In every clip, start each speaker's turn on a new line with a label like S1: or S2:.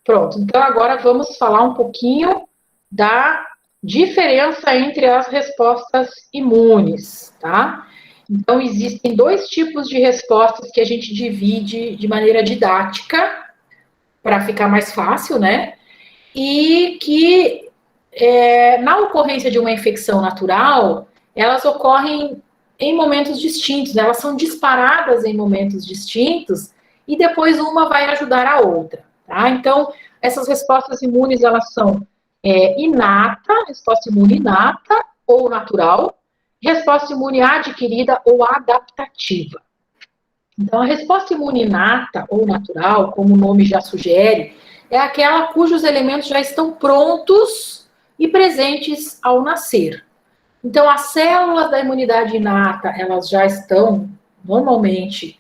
S1: Pronto, então agora vamos falar um pouquinho da diferença entre as respostas imunes, tá? Então, existem dois tipos de respostas que a gente divide de maneira didática, para ficar mais fácil, né? E que, na ocorrência de uma infecção natural, elas ocorrem em momentos distintos, né? Elas são disparadas em momentos distintos, e depois uma vai ajudar a outra, tá? Então, essas respostas imunes, elas são resposta imune inata ou natural, resposta imune adquirida ou adaptativa. Então, a resposta imune inata ou natural, como o nome já sugere, é aquela cujos elementos já estão prontos e presentes ao nascer. Então, as células da imunidade inata, elas já estão normalmente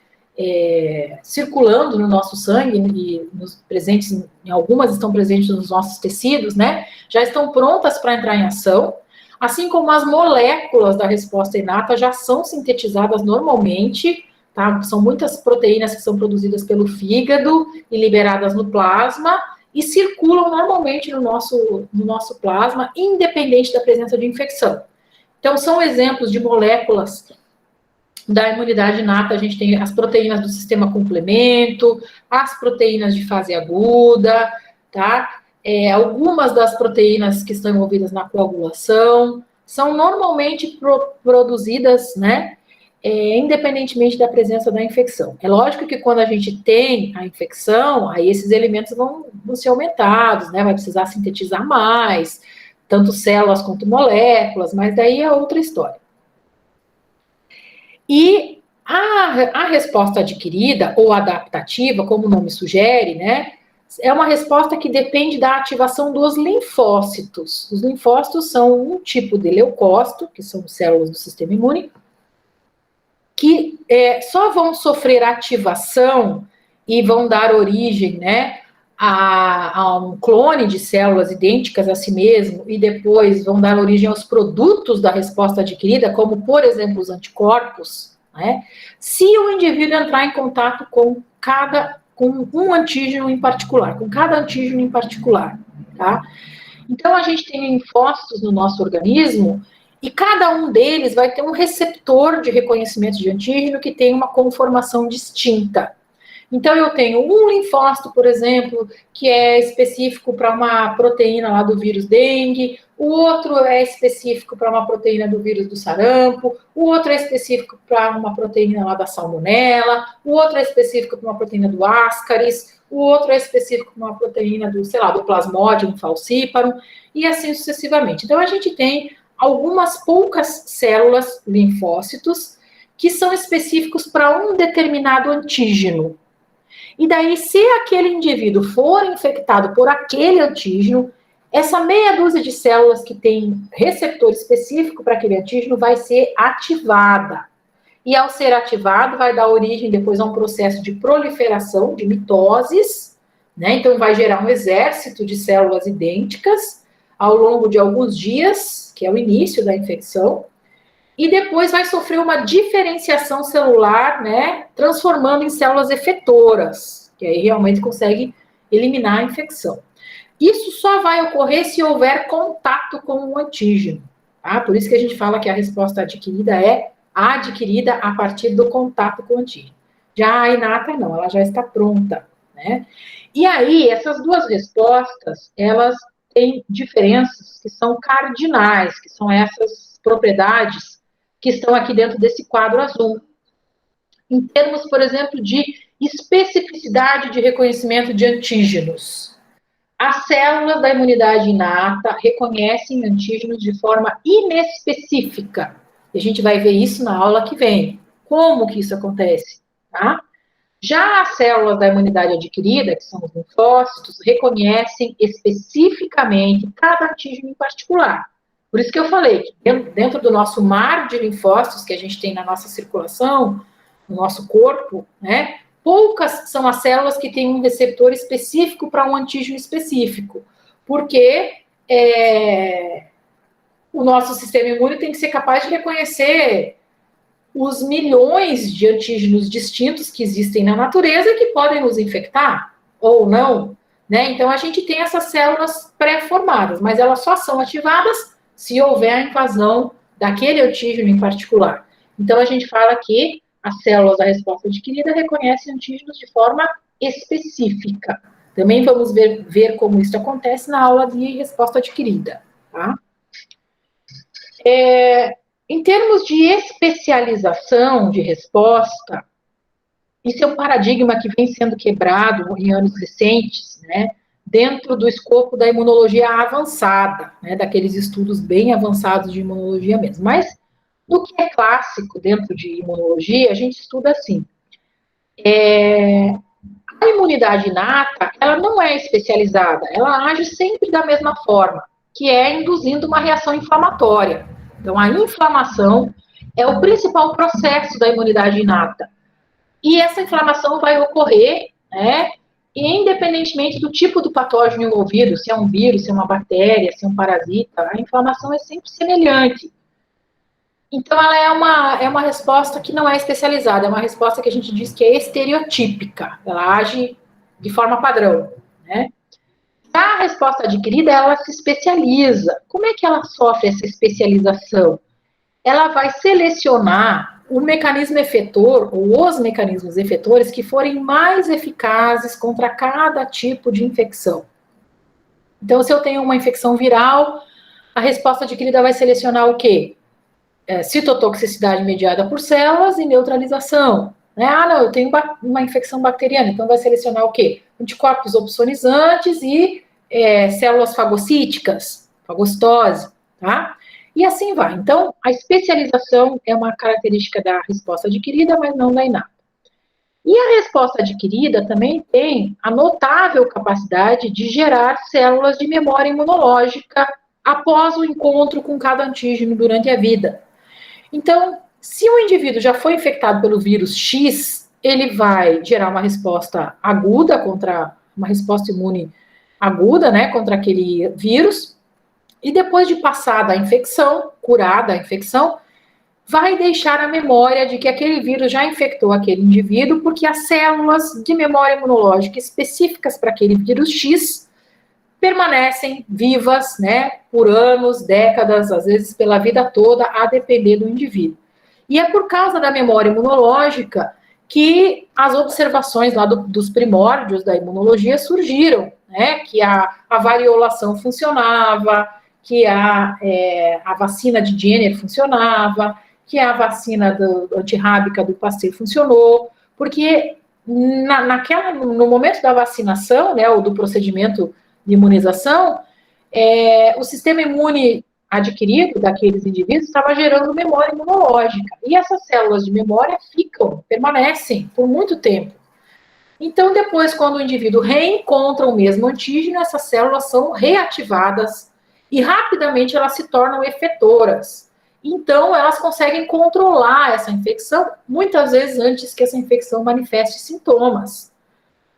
S1: circulando no nosso sangue, e presentes, em algumas estão presentes nos nossos tecidos, né? Já estão prontas para entrar em ação, assim como as moléculas da resposta inata já são sintetizadas normalmente, tá? São muitas proteínas que são produzidas pelo fígado e liberadas no plasma e circulam normalmente no nosso plasma, independente da presença de infecção. Então, são exemplos de moléculas da imunidade inata. A gente tem as proteínas do sistema complemento, as proteínas de fase aguda, tá? Algumas das proteínas que estão envolvidas na coagulação são normalmente produzidas, né, independentemente da presença da infecção. É lógico que quando a gente tem a infecção, aí esses elementos vão ser aumentados, né, vai precisar sintetizar mais, tanto células quanto moléculas, mas daí é outra história. E a resposta adquirida ou adaptativa, como o nome sugere, né, é uma resposta que depende da ativação dos linfócitos. Os linfócitos são um tipo de leucócito, que são células do sistema imune, que só vão sofrer ativação e vão dar origem, né, a um clone de células idênticas a si mesmo, e depois vão dar origem aos produtos da resposta adquirida, como, por exemplo, os anticorpos, né, se o indivíduo entrar em contato com um antígeno em particular, com cada antígeno em particular, tá? Então, a gente tem linfócitos no nosso organismo, e cada um deles vai ter um receptor de reconhecimento de antígeno que tem uma conformação distinta. Então, eu tenho um linfócito, por exemplo, que é específico para uma proteína lá do vírus dengue, o outro é específico para uma proteína do vírus do sarampo, o outro é específico para uma proteína lá da salmonela, o outro é específico para uma proteína do ascaris, o outro é específico para uma proteína do, sei lá, do plasmodium falciparum, e assim sucessivamente. Então, a gente tem algumas poucas células, linfócitos, que são específicos para um determinado antígeno. E daí, se aquele indivíduo for infectado por aquele antígeno, essa meia dúzia de células que tem receptor específico para aquele antígeno vai ser ativada. E ao ser ativado, vai dar origem depois a um processo de proliferação, de mitoses, né? Então, vai gerar um exército de células idênticas ao longo de alguns dias, que é o início da infecção, e depois vai sofrer uma diferenciação celular, né, transformando em células efetoras, que aí realmente consegue eliminar a infecção. Isso só vai ocorrer se houver contato com o antígeno, tá? Por isso que a gente fala que a resposta adquirida é adquirida a partir do contato com o antígeno. Já a inata não, ela já está pronta, né? E aí, essas duas respostas, elas têm diferenças que são cardinais, que são essas propriedades que estão aqui dentro desse quadro azul. Em termos, por exemplo, de especificidade de reconhecimento de antígenos. As células da imunidade inata reconhecem antígenos de forma inespecífica. E a gente vai ver isso na aula que vem. Como que isso acontece? Tá? Já as células da imunidade adquirida, que são os linfócitos, reconhecem especificamente cada antígeno em particular. Por isso que eu falei que dentro do nosso mar de linfócitos que a gente tem na nossa circulação, no nosso corpo, né, poucas são as células que têm um receptor específico para um antígeno específico, porque o nosso sistema imune tem que ser capaz de reconhecer os milhões de antígenos distintos que existem na natureza e que podem nos infectar, ou não, né? Então, a gente tem essas células pré-formadas, mas elas só são ativadas se houver a invasão daquele antígeno em particular. Então, a gente fala que as células da resposta adquirida reconhecem antígenos de forma específica. Também vamos ver como isso acontece na aula de resposta adquirida, tá? Em termos de especialização de resposta, isso é um paradigma que vem sendo quebrado em anos recentes, né, dentro do escopo da imunologia avançada, né, daqueles estudos bem avançados de imunologia mesmo. Mas, no que é clássico dentro de imunologia, a gente estuda assim. A imunidade inata, ela não é especializada, ela age sempre da mesma forma, que é induzindo uma reação inflamatória. Então, a inflamação é o principal processo da imunidade inata. E essa inflamação vai ocorrer, né, independentemente do tipo do patógeno envolvido, se é um vírus, se é uma bactéria, se é um parasita, a inflamação é sempre semelhante. Então, ela é uma resposta que não é especializada, é uma resposta que a gente diz que é estereotípica, ela age de forma padrão, né? A resposta adquirida, ela se especializa. Como é que ela sofre essa especialização? Ela vai selecionar o mecanismo efetor, ou os mecanismos efetores, que forem mais eficazes contra cada tipo de infecção. Então, se eu tenho uma infecção viral, a resposta adquirida vai selecionar o quê? Citotoxicidade mediada por células e neutralização. Né? Ah, não, eu tenho uma infecção bacteriana, então vai selecionar o quê? Anticorpos opsonizantes e células fagocíticas, fagocitose, tá? E assim vai. Então, a especialização é uma característica da resposta adquirida, mas não da inata. E a resposta adquirida também tem a notável capacidade de gerar células de memória imunológica após o encontro com cada antígeno durante a vida. Então, se o indivíduo já foi infectado pelo vírus X, ele vai gerar uma resposta aguda uma resposta imune aguda, né, contra aquele vírus, e depois de passada a infecção, curada a infecção, vai deixar a memória de que aquele vírus já infectou aquele indivíduo, porque as células de memória imunológica específicas para aquele vírus X permanecem vivas, né, por anos, décadas, às vezes pela vida toda, a depender do indivíduo. E é por causa da memória imunológica que as observações lá dos primórdios da imunologia surgiram, né, que a variolação funcionava, que a vacina de Jenner funcionava, que a vacina antirrábica do Pasteur funcionou, porque no momento da vacinação, né, ou do procedimento de imunização, o sistema imune adquirido daqueles indivíduos estava gerando memória imunológica. E essas células de memória permanecem por muito tempo. Então, depois, quando o indivíduo reencontra o mesmo antígeno, essas células são reativadas e rapidamente elas se tornam efetoras. Então, elas conseguem controlar essa infecção, muitas vezes antes que essa infecção manifeste sintomas.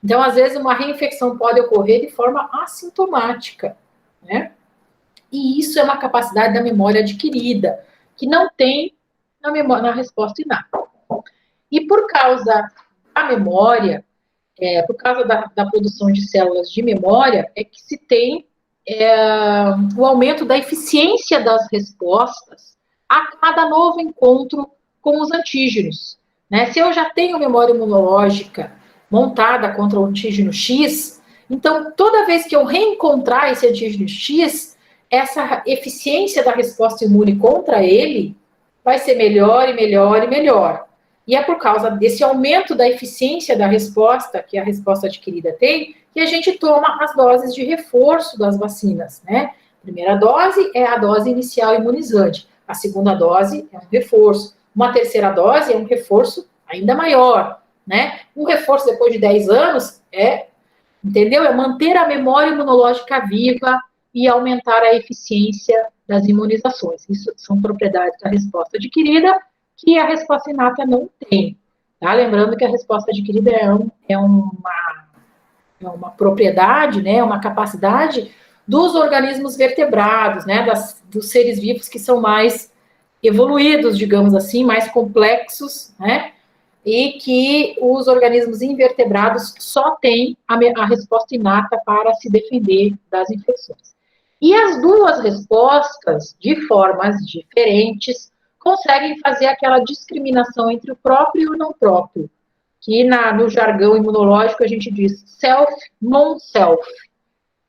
S1: Então, às vezes, uma reinfecção pode ocorrer de forma assintomática, né? E isso é uma capacidade da memória adquirida, que não tem na resposta inata. E por causa da memória, por causa da produção de células de memória, é que se tem o aumento da eficiência das respostas a cada novo encontro com os antígenos. Né? Se eu já tenho memória imunológica montada contra o antígeno X, então toda vez que eu reencontrar esse antígeno X, essa eficiência da resposta imune contra ele vai ser melhor e melhor e melhor. E é por causa desse aumento da eficiência da resposta, que a resposta adquirida tem, que a gente toma as doses de reforço das vacinas, né? A primeira dose é a dose inicial imunizante, a segunda dose é um reforço, uma terceira dose é um reforço ainda maior, né? Um reforço depois de 10 anos entendeu? É manter a memória imunológica viva e aumentar a eficiência das imunizações. Isso são propriedades da resposta adquirida que a resposta inata não tem. Tá? Lembrando que a resposta adquirida é uma propriedade, né, uma capacidade dos organismos vertebrados, né, dos seres vivos que são mais evoluídos, digamos assim, mais complexos, né, e que os organismos invertebrados só têm a resposta inata para se defender das infecções. E as duas respostas, de formas diferentes, conseguem fazer aquela discriminação entre o próprio e o não próprio, que no jargão imunológico a gente diz self, non-self,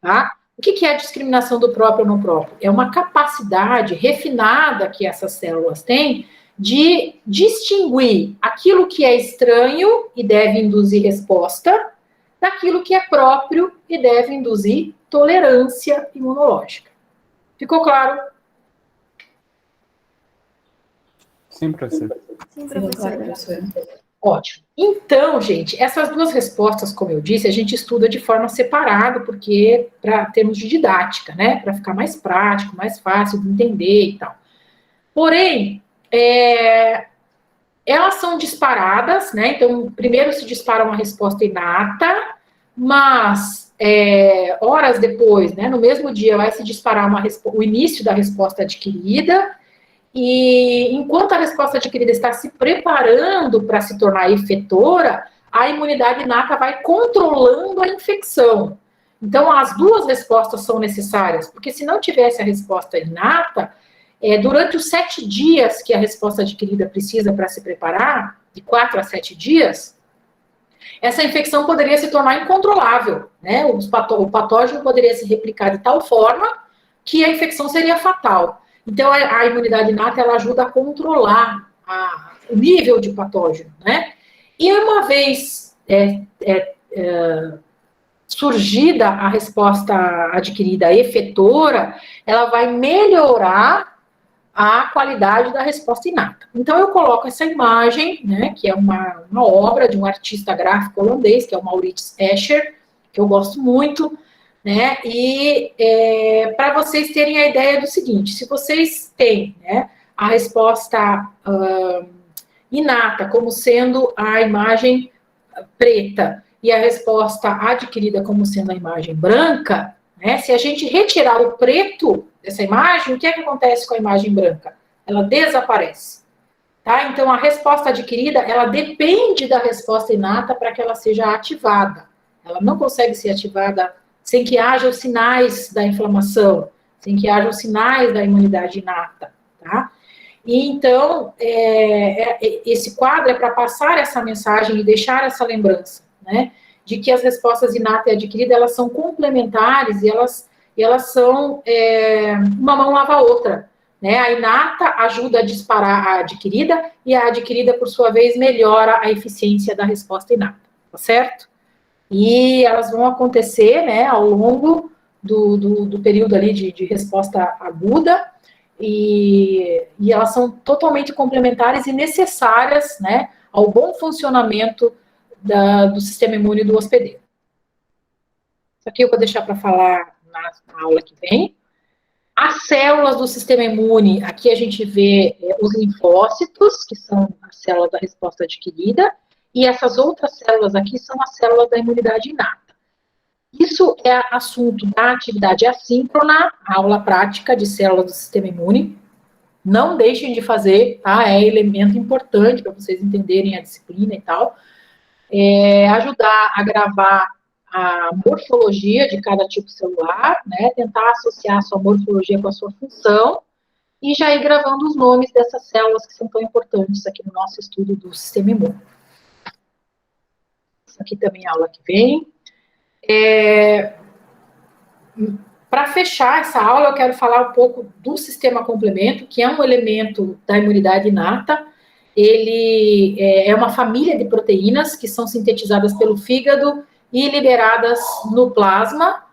S1: tá? O que é a discriminação do próprio e não próprio? É uma capacidade refinada que essas células têm de distinguir aquilo que é estranho e deve induzir resposta, daquilo que é próprio e deve induzir tolerância imunológica. Ficou claro?
S2: Sim, professor.
S3: Sim, professora.
S1: Ótimo. Então, gente, essas duas respostas, como eu disse, a gente estuda de forma separada, porque para termos de didática, né? Para ficar mais prático, mais fácil de entender e tal. Porém, elas são disparadas, né? Então, primeiro se dispara uma resposta inata, mas horas depois, né? No mesmo dia, vai se disparar o início da resposta adquirida. E enquanto a resposta adquirida está se preparando para se tornar efetora, a imunidade inata vai controlando a infecção. Então, as duas respostas são necessárias, porque se não tivesse a resposta inata, durante os 7 dias que a resposta adquirida precisa para se preparar, de 4 a 7 dias, essa infecção poderia se tornar incontrolável, né? O patógeno poderia se replicar de tal forma que a infecção seria fatal. Então, a imunidade inata, ela ajuda a controlar o nível de patógeno, né? E uma vez surgida a resposta adquirida efetora, ela vai melhorar a qualidade da resposta inata. Então, eu coloco essa imagem, né, que é uma obra de um artista gráfico holandês, que é o Maurits Escher, que eu gosto muito, né, e para vocês terem a ideia do seguinte, se vocês têm, né, a resposta inata como sendo a imagem preta e a resposta adquirida como sendo a imagem branca, né, se a gente retirar o preto dessa imagem, o que acontece com a imagem branca? Ela desaparece. Tá? Então, a resposta adquirida, ela depende da resposta inata para que ela seja ativada. Ela não consegue ser ativada sem que haja os sinais da inflamação, sem que haja os sinais da imunidade inata, tá? E então, esse quadro é para passar essa mensagem e deixar essa lembrança, né, de que as respostas inata e adquirida, elas são complementares e elas são, uma mão lava a outra, né? A inata ajuda a disparar a adquirida e a adquirida, por sua vez, melhora a eficiência da resposta inata, tá certo? E elas vão acontecer, né, ao longo do período ali de resposta aguda, e elas são totalmente complementares e necessárias, né, ao bom funcionamento do sistema imune do hospedeiro. Isso aqui eu vou deixar para falar na aula que vem. As células do sistema imune, aqui a gente vê os linfócitos, que são as células da resposta adquirida, e essas outras células aqui são as células da imunidade inata. Isso é assunto da atividade assíncrona, aula prática de células do sistema imune. Não deixem de fazer, tá? É elemento importante para vocês entenderem a disciplina e tal. Ajudar a gravar a morfologia de cada tipo celular, né? Tentar associar a sua morfologia com a sua função e já ir gravando os nomes dessas células que são tão importantes aqui no nosso estudo do sistema imune. Isso aqui também é a aula que vem. Para fechar essa aula, eu quero falar um pouco do sistema complemento, que é um elemento da imunidade inata. Ele é uma família de proteínas que são sintetizadas pelo fígado e liberadas no plasma.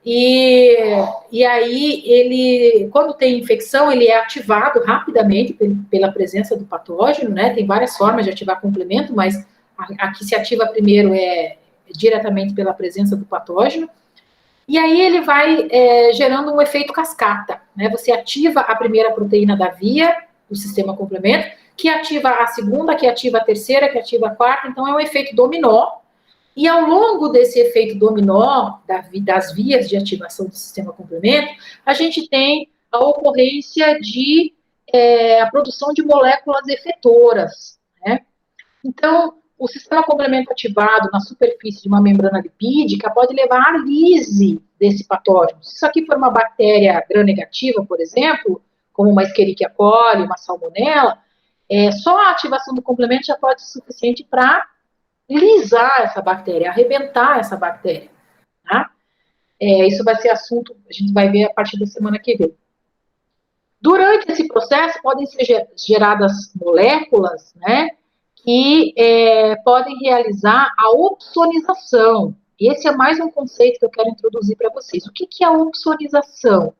S1: E aí, ele, quando tem infecção, ele é ativado rapidamente pela presença do patógeno, né? Tem várias formas de ativar complemento, mas a que se ativa primeiro é diretamente pela presença do patógeno. E aí ele vai gerando um efeito cascata, né? Você ativa a primeira proteína da via do sistema complemento, que ativa a segunda, que ativa a terceira, que ativa a quarta, então é um efeito dominó. E ao longo desse efeito dominó, das vias de ativação do sistema complemento, a gente tem a ocorrência de a produção de moléculas efetoras, né? Então, o sistema complemento ativado na superfície de uma membrana lipídica pode levar à lise desse patógeno. Se isso aqui for uma bactéria gram-negativa, por exemplo, como uma Escherichia coli, uma salmonela, só a ativação do complemento já pode ser suficiente para lisar essa bactéria, arrebentar essa bactéria. Tá? Isso vai ser assunto, a gente vai ver a partir da semana que vem. Durante esse processo, podem ser geradas moléculas, né, que podem realizar a opsonização. Esse é mais um conceito que eu quero introduzir para vocês. O que é a opsonização?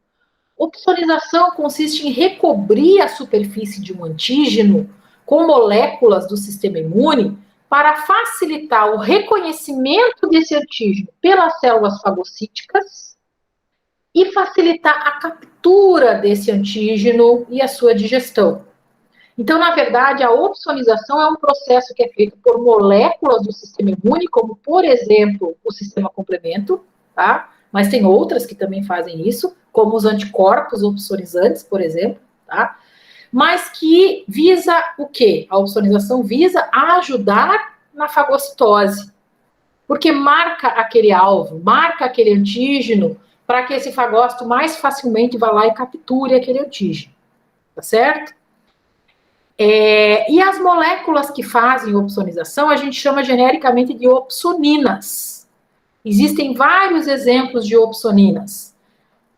S1: Opsonização consiste em recobrir a superfície de um antígeno com moléculas do sistema imune para facilitar o reconhecimento desse antígeno pelas células fagocíticas e facilitar a captura desse antígeno e a sua digestão. Então, na verdade, a opsonização é um processo que é feito por moléculas do sistema imune, como, por exemplo, o sistema complemento, tá? Mas tem outras que também fazem isso, como os anticorpos opsonizantes, por exemplo, tá? Mas que visa o quê? A opsonização visa ajudar na fagocitose, porque marca aquele alvo, marca aquele antígeno, para que esse fagócito mais facilmente vá lá e capture aquele antígeno, tá certo? E as moléculas que fazem opsonização, a gente chama genericamente de opsoninas. Existem vários exemplos de opsoninas.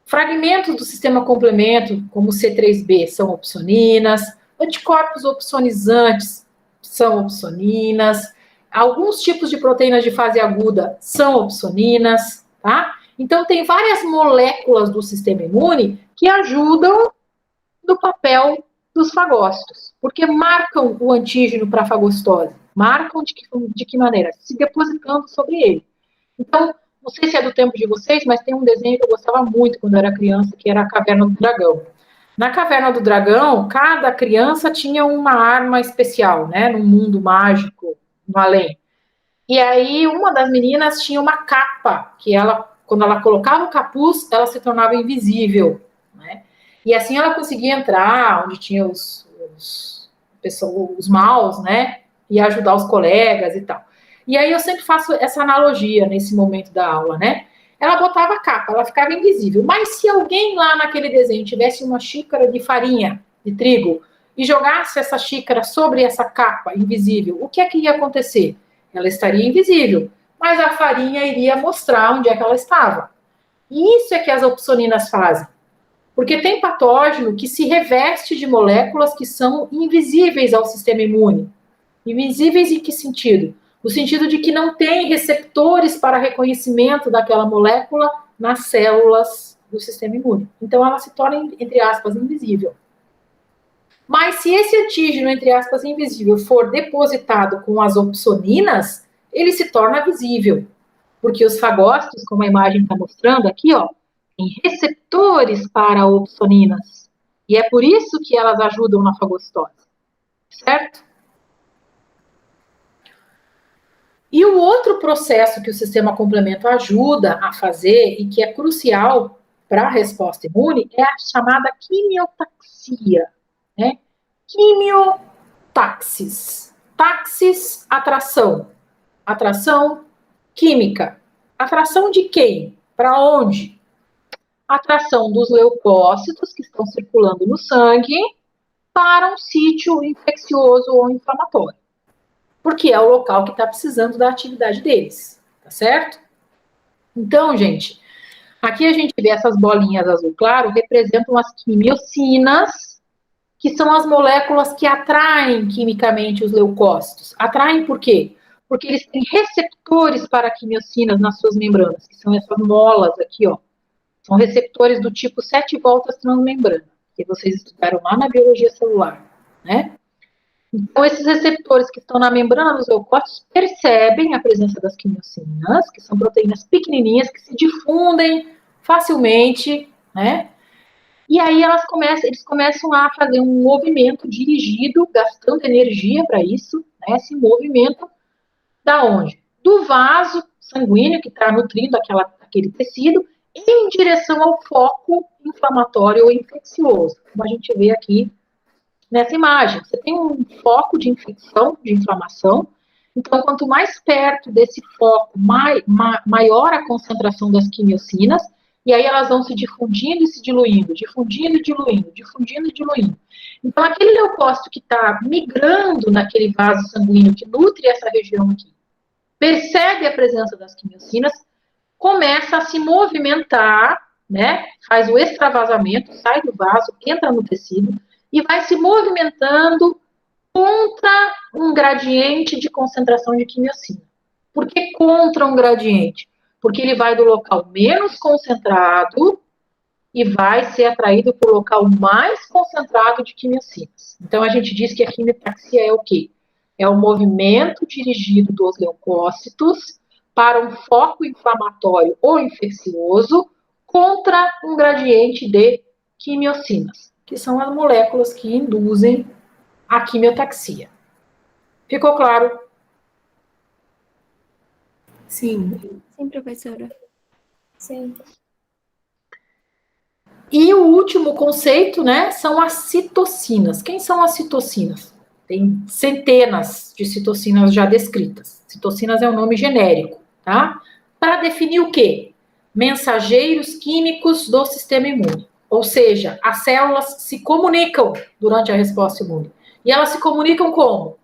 S1: Fragmentos do sistema complemento, como o C3b, são opsoninas. Anticorpos opsonizantes são opsoninas. Alguns tipos de proteínas de fase aguda são opsoninas, tá? Então, tem várias moléculas do sistema imune que ajudam no papel dos fagócitos, porque marcam o antígeno para a fagocitose. Marcam de que maneira? Se depositando sobre ele. Então, não sei se é do tempo de vocês, mas tem um desenho que eu gostava muito quando eu era criança, que era a Caverna do Dragão. Na Caverna do Dragão, cada criança tinha uma arma especial, né, num mundo mágico, no além. E aí, uma das meninas tinha uma capa, que ela, quando ela colocava o capuz, ela se tornava invisível, né? E assim ela conseguia entrar onde tinha os maus, né? E ajudar os colegas e tal. E aí eu sempre faço essa analogia nesse momento da aula, né? Ela botava a capa, ela ficava invisível. Mas se alguém lá naquele desenho tivesse uma xícara de farinha de trigo e jogasse essa xícara sobre essa capa invisível, o que é que ia acontecer? Ela estaria invisível, mas a farinha iria mostrar onde é que ela estava. E isso é que as opsoninas fazem. Porque tem patógeno que se reveste de moléculas que são invisíveis ao sistema imune. Invisíveis em que sentido? No sentido de que não tem receptores para reconhecimento daquela molécula nas células do sistema imune. Então, ela se torna, entre aspas, invisível. Mas se esse antígeno, entre aspas, invisível, for depositado com as opsoninas, ele se torna visível. Porque os fagócitos, como a imagem está mostrando aqui, ó, tem receptores para opsoninas. E é por isso que elas ajudam na fagocitose. Certo? E o outro processo que o sistema complemento ajuda a fazer e que é crucial para a resposta imune é a chamada quimiotaxia. Né? Quimiotaxis. Taxis, atração. Atração química. Atração de quem? Para onde? Atração dos leucócitos que estão circulando no sangue para um sítio infeccioso ou inflamatório. Porque é o local que está precisando da atividade deles, tá certo? Então, gente, aqui a gente vê essas bolinhas azul claro, representam as quimiocinas, que são as moléculas que atraem quimicamente os leucócitos. Atraem por quê? Porque eles têm receptores para quimiocinas nas suas membranas, que são essas molas aqui, ó. São receptores do tipo 7 voltas transmembrana, que vocês estudaram lá na biologia celular, né? Então, esses receptores que estão na membrana dos leucócitos percebem a presença das quimiocinas, que são proteínas pequenininhas que se difundem facilmente, né? E aí eles começam a fazer um movimento dirigido, gastando energia para isso, né? Esse movimento da onde? Do vaso sanguíneo que está nutrindo aquele tecido em direção ao foco inflamatório ou infeccioso, como a gente vê aqui nessa imagem. Você tem um foco de infecção, de inflamação. Então, quanto mais perto desse foco, maior a concentração das quimiocinas, e aí elas vão se difundindo e se diluindo, difundindo e diluindo, difundindo e diluindo. Então, aquele leucócito que está migrando naquele vaso sanguíneo que nutre essa região aqui, percebe a presença das quimiocinas, começa a se movimentar, né? Faz o extravasamento, sai do vaso, entra no tecido e vai se movimentando contra um gradiente de concentração de quimiocina. Por que contra um gradiente? Porque ele vai do local menos concentrado e vai ser atraído para o local mais concentrado de quimiocinas. Então, a gente diz que a quimiotaxia é o quê? É o movimento dirigido dos leucócitos para um foco inflamatório ou infeccioso contra um gradiente de quimiocinas, que são as moléculas que induzem a quimiotaxia. Ficou claro?
S3: Sim.
S4: Sim, professora.
S3: Sim.
S1: E o último conceito, né, são as citocinas. Quem são as citocinas? Tem centenas de citocinas já descritas. Citocinas é um nome genérico, tá? Para definir o quê? Mensageiros químicos do sistema imune. Ou seja, as células se comunicam durante a resposta imune. E elas se comunicam como?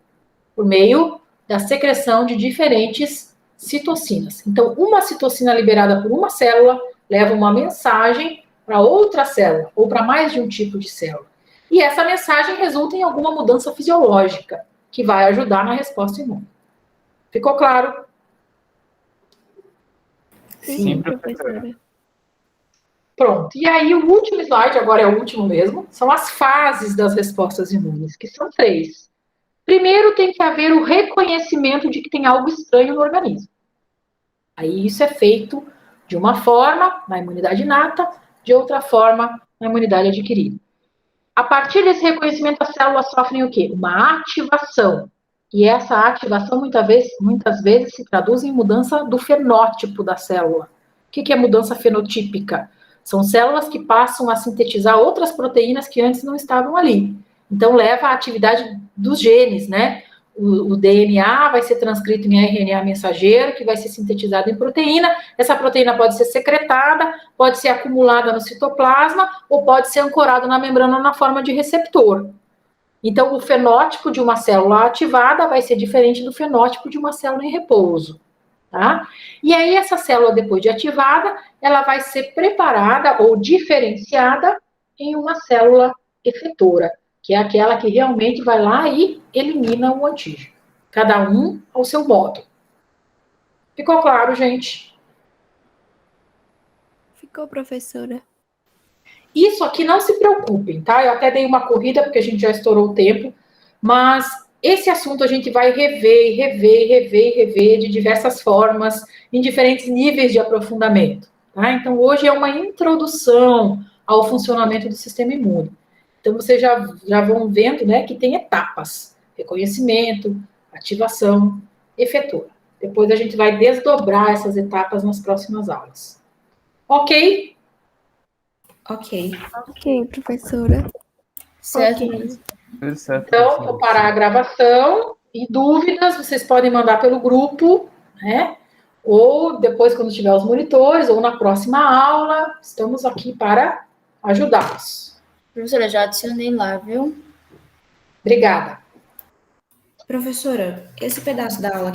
S1: Por meio da secreção de diferentes citocinas. Então, uma citocina liberada por uma célula leva uma mensagem para outra célula, ou para mais de um tipo de célula. E essa mensagem resulta em alguma mudança fisiológica, que vai ajudar na resposta imune. Ficou claro?
S4: Sim, professora.
S1: Pronto. E aí, o último slide, agora é o último mesmo, são as fases das respostas imunes, que são 3. Primeiro, tem que haver o reconhecimento de que tem algo estranho no organismo. Aí, isso é feito de uma forma, na imunidade inata, de outra forma, na imunidade adquirida. A partir desse reconhecimento, as células sofrem o quê? Uma ativação. E essa ativação, muitas vezes, se traduz em mudança do fenótipo da célula. O que é mudança fenotípica? São células que passam a sintetizar outras proteínas que antes não estavam ali. Então, leva à atividade dos genes, né? O DNA vai ser transcrito em RNA mensageiro, que vai ser sintetizado em proteína. Essa proteína pode ser secretada, pode ser acumulada no citoplasma, ou pode ser ancorada na membrana na forma de receptor. Então, o fenótipo de uma célula ativada vai ser diferente do fenótipo de uma célula em repouso, tá? E aí, essa célula, depois de ativada, ela vai ser preparada ou diferenciada em uma célula efetora, que é aquela que realmente vai lá e elimina o antígeno. Cada um ao seu modo. Ficou claro, gente?
S4: Ficou, professora.
S1: Isso aqui não se preocupem, tá? Eu até dei uma corrida, porque a gente já estourou o tempo, mas esse assunto a gente vai rever de diversas formas, em diferentes níveis de aprofundamento, tá? Então, hoje é uma introdução ao funcionamento do sistema imune. Então, vocês já vão vendo, né, que tem etapas. Reconhecimento, ativação, efetor. Depois a gente vai desdobrar essas etapas nas próximas aulas. Ok?
S3: Ok.
S4: Ok, professora.
S3: Certo.
S4: Ok.
S2: Certo,
S1: Então, vou parar a gravação. E dúvidas, vocês podem mandar pelo grupo, né? Ou depois, quando tiver os monitores, ou na próxima aula. Estamos aqui para ajudá-los.
S3: Professora, já adicionei lá, viu?
S1: Obrigada.
S3: Professora, esse pedaço da aula